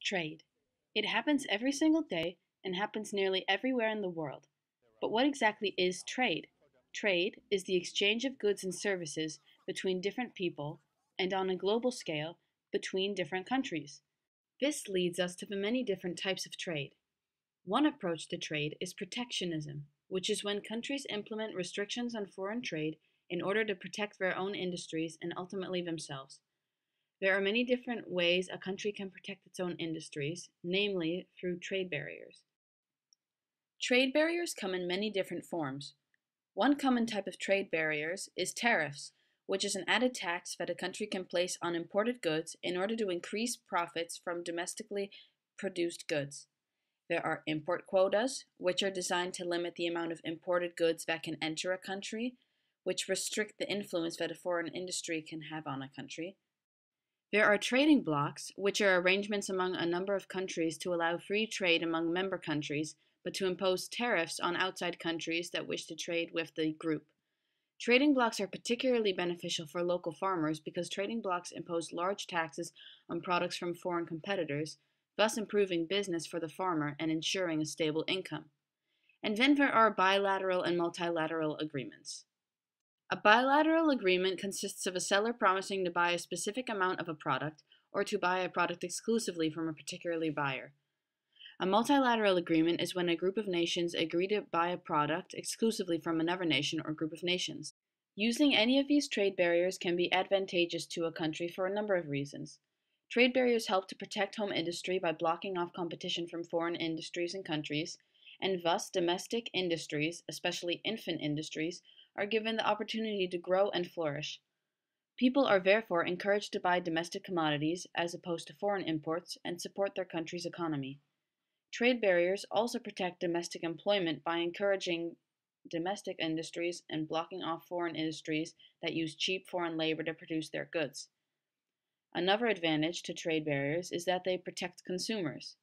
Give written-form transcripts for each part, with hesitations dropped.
Trade. It happens every single day and happens nearly everywhere in the world. But what exactly is trade? Trade is the exchange of goods and services between different people and on a global scale between different countries. This leads us to the many different types of trade. One approach to trade is protectionism, which is when countries implement restrictions on foreign trade in order to protect their own industries and ultimately themselves. There are many different ways a country can protect its own industries, namely through trade barriers. Trade barriers come in many different forms. One common type of trade barriers is tariffs, which is an added tax that a country can place on imported goods in order to increase profits from domestically produced goods. There are import quotas, which are designed to limit the amount of imported goods that can enter a country, which restrict the influence that a foreign industry can have on a country. There are trading blocs, which are arrangements among a number of countries to allow free trade among member countries, but to impose tariffs on outside countries that wish to trade with the group. Trading blocs are particularly beneficial for local farmers because trading blocs impose large taxes on products from foreign competitors, thus improving business for the farmer and ensuring a stable income. And then there are bilateral and multilateral agreements. A bilateral agreement consists of a seller promising to buy a specific amount of a product or to buy a product exclusively from a particular buyer. A multilateral agreement is when a group of nations agree to buy a product exclusively from another nation or group of nations. Using any of these trade barriers can be advantageous to a country for a number of reasons. Trade barriers help to protect home industry by blocking off competition from foreign industries and countries, and thus domestic industries, especially infant industries, are given the opportunity to grow and flourish. People are therefore encouraged to buy domestic commodities as opposed to foreign imports and support their country's economy. Trade barriers also protect domestic employment by encouraging domestic industries and blocking off foreign industries that use cheap foreign labor to produce their goods. Another advantage to trade barriers is that they protect consumers.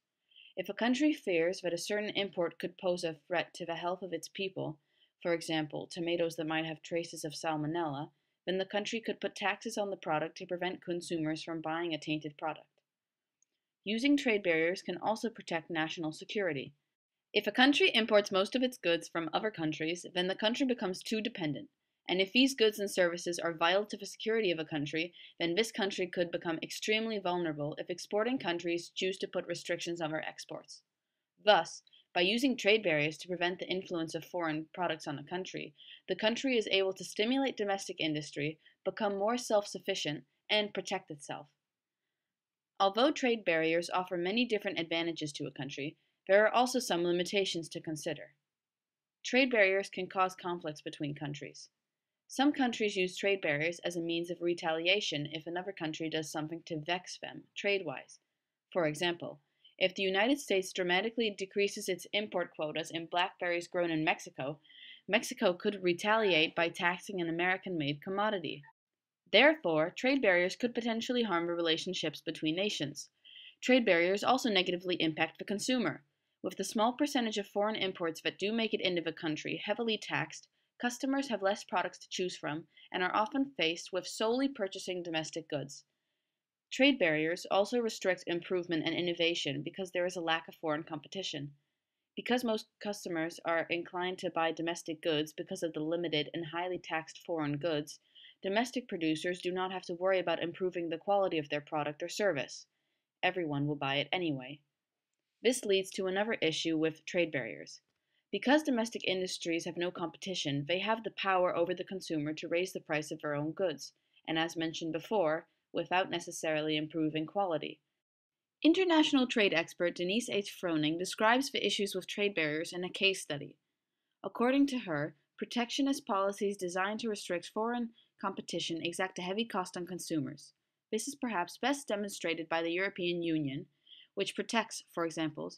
If a country fears that a certain import could pose a threat to the health of its people, for example, tomatoes that might have traces of salmonella, then the country could put taxes on the product to prevent consumers from buying a tainted product. Using trade barriers can also protect national security. If a country imports most of its goods from other countries, then the country becomes too dependent. And if these goods and services are vital to the security of a country, then this country could become extremely vulnerable if exporting countries choose to put restrictions on their exports. Thus, by using trade barriers to prevent the influence of foreign products on a country, the country is able to stimulate domestic industry, become more self-sufficient, and protect itself. Although trade barriers offer many different advantages to a country, there are also some limitations to consider. Trade barriers can cause conflicts between countries. Some countries use trade barriers as a means of retaliation if another country does something to vex them, trade-wise. For example, if the United States dramatically decreases its import quotas in blackberries grown in Mexico, Mexico could retaliate by taxing an American-made commodity. Therefore, trade barriers could potentially harm the relationships between nations. Trade barriers also negatively impact the consumer. With the small percentage of foreign imports that do make it into the country heavily taxed, customers have less products to choose from and are often faced with solely purchasing domestic goods. Trade barriers also restrict improvement and innovation because there is a lack of foreign competition. Because most customers are inclined to buy domestic goods because of the limited and highly taxed foreign goods, domestic producers do not have to worry about improving the quality of their product or service. Everyone will buy it anyway. This leads to another issue with trade barriers. Because domestic industries have no competition, they have the power over the consumer to raise the price of their own goods, and as mentioned before, without necessarily improving quality. International trade expert Denise H. Froning describes the issues with trade barriers in a case study. According to her, protectionist policies designed to restrict foreign competition exact a heavy cost on consumers. This is perhaps best demonstrated by the European Union, which protects, for example,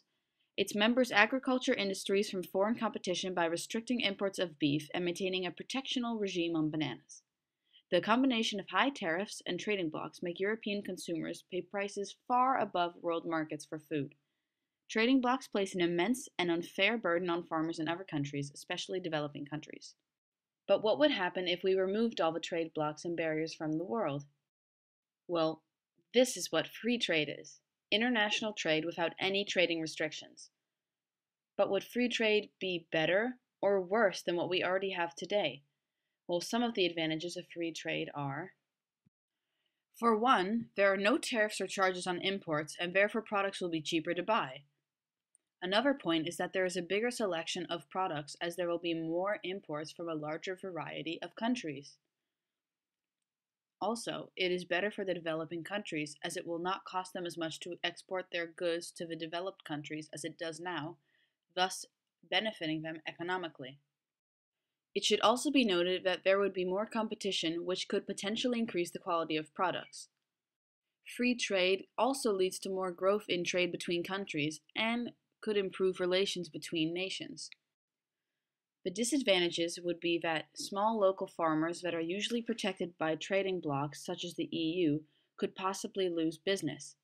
its members' agriculture industries from foreign competition by restricting imports of beef and maintaining a protectional regime on bananas. The combination of high tariffs and trading blocs make European consumers pay prices far above world markets for food. Trading blocs place an immense and unfair burden on farmers in other countries, especially developing countries. But what would happen if we removed all the trade blocs and barriers from the world? Well, this is what free trade is. international trade without any trading restrictions. But would free trade be better or worse than what we already have today? Well, some of the advantages of free trade are: for one, there are no tariffs or charges on imports, and therefore products will be cheaper to buy. Another point is that there is a bigger selection of products as there will be more imports from a larger variety of countries. Also, it is better for the developing countries as it will not cost them as much to export their goods to the developed countries as it does now, thus benefiting them economically. It should also be noted that there would be more competition, which could potentially increase the quality of products. Free trade also leads to more growth in trade between countries and could improve relations between nations. The disadvantages would be that small local farmers that are usually protected by trading blocs such as the EU could possibly lose business.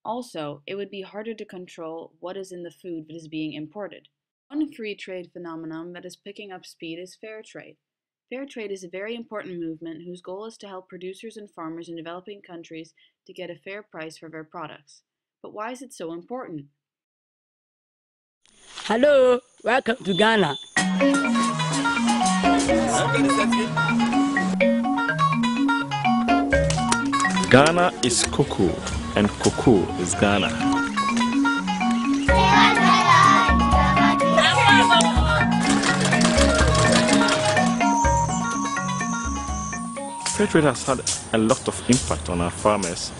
Also, it would be harder to control what is in the food that is being imported. One free trade phenomenon that is picking up speed is fair trade. Fair trade is a very important movement whose goal is to help producers and farmers in developing countries to get a fair price for their products. But why is it so important? Hello, welcome to Ghana. Ghana is cocoa, and cocoa is Ghana. Fair trade has had a lot of impact on our farmers.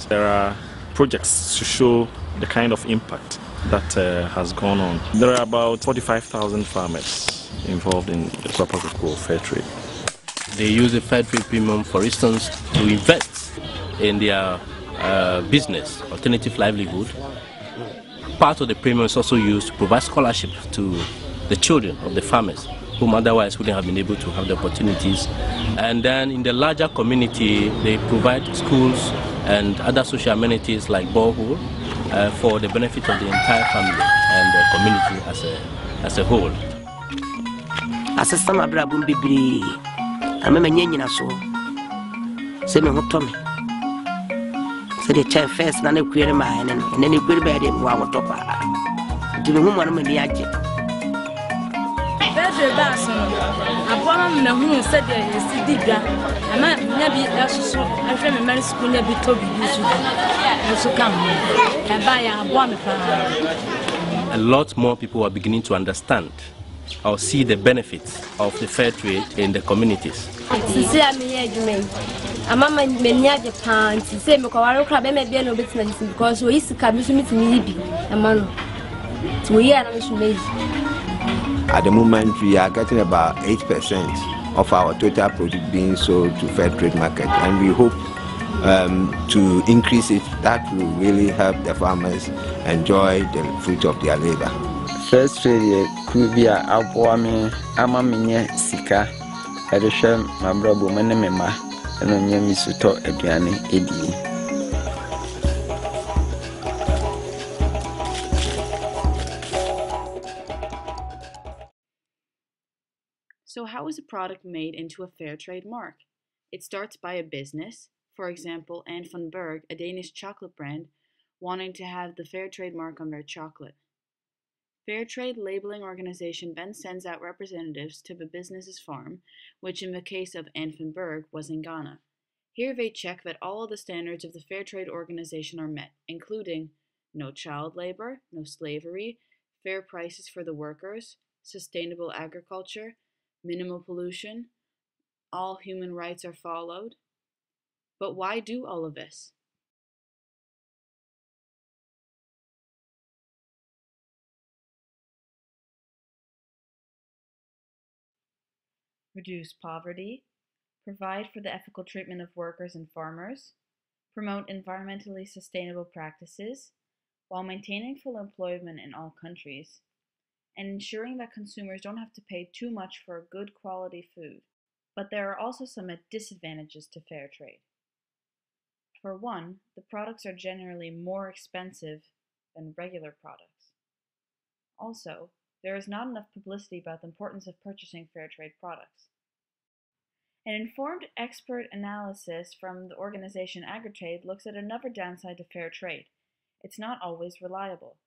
There are projects to show the kind of impact that has gone on. There are about 45,000 farmers involved in the purpose of cocoa fair trade. They use the fair trade premium, for instance, to invest in their business, alternative livelihood. Part of the premium is also used to provide scholarship to the children of the farmers, whom otherwise wouldn't have been able to have the opportunities. And then in the larger community, they provide schools and other social amenities like borehole for the benefit of the entire family and the community as a whole. Assistant Abrabun Bibri, I'm a man, so send me hot Tommy. So the chair first, and I query mine, and then you query by them while top. To the woman, I'm a diajet. That's your bass. Upon the moon said there is the digger. I might maybe that's so. I feel a man school never told you so come and buy a one. A lot more people are beginning to understand or see the benefits of the fair trade in the communities. I'm many Japan to say Mokawaro Club may be no business because we used to come to meet me a man. So we are At the moment, we are getting about 8% of our total product being sold to fair trade market, and we hope to increase it. That will really help the farmers enjoy the fruit of their labor. First trade could be a aboame amaminya sika edishem mabrabo menemema eno nyemi suto aduane edi. So how is a product made into a fair trade mark? It starts by a business, for example, Anne van Berg, a Danish chocolate brand, wanting to have the fair trade mark on their chocolate. Fair Trade Labeling Organization then sends out representatives to the business's farm, which in the case of Anne van Berg was in Ghana. Here they check that all of the standards of the Fair Trade Organization are met, including no child labor, no slavery, fair prices for the workers, sustainable agriculture, minimal pollution, all human rights are followed. But why do all of this? Reduce poverty, provide for the ethical treatment of workers and farmers, promote environmentally sustainable practices, while maintaining full employment in all countries, and ensuring that consumers don't have to pay too much for good quality food. But there are also some disadvantages to fair trade. For one, the products are generally more expensive than regular products. Also, there is not enough publicity about the importance of purchasing fair trade products. An informed expert analysis from the organization Agritrade looks at another downside to fair trade. It's not always reliable.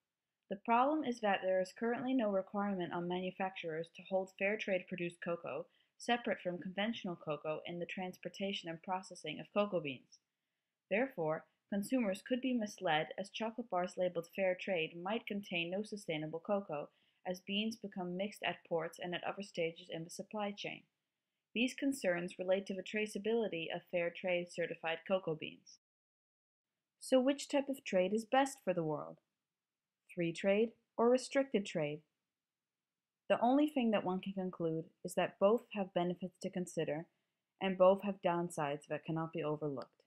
The problem is that there is currently no requirement on manufacturers to hold fair trade produced cocoa separate from conventional cocoa in the transportation and processing of cocoa beans. Therefore, consumers could be misled as chocolate bars labeled fair trade might contain no sustainable cocoa, as beans become mixed at ports and at other stages in the supply chain. These concerns relate to the traceability of fair trade certified cocoa beans. So which type of trade is best for the world? Free trade or restricted trade? The only thing that one can conclude is that both have benefits to consider and both have downsides that cannot be overlooked.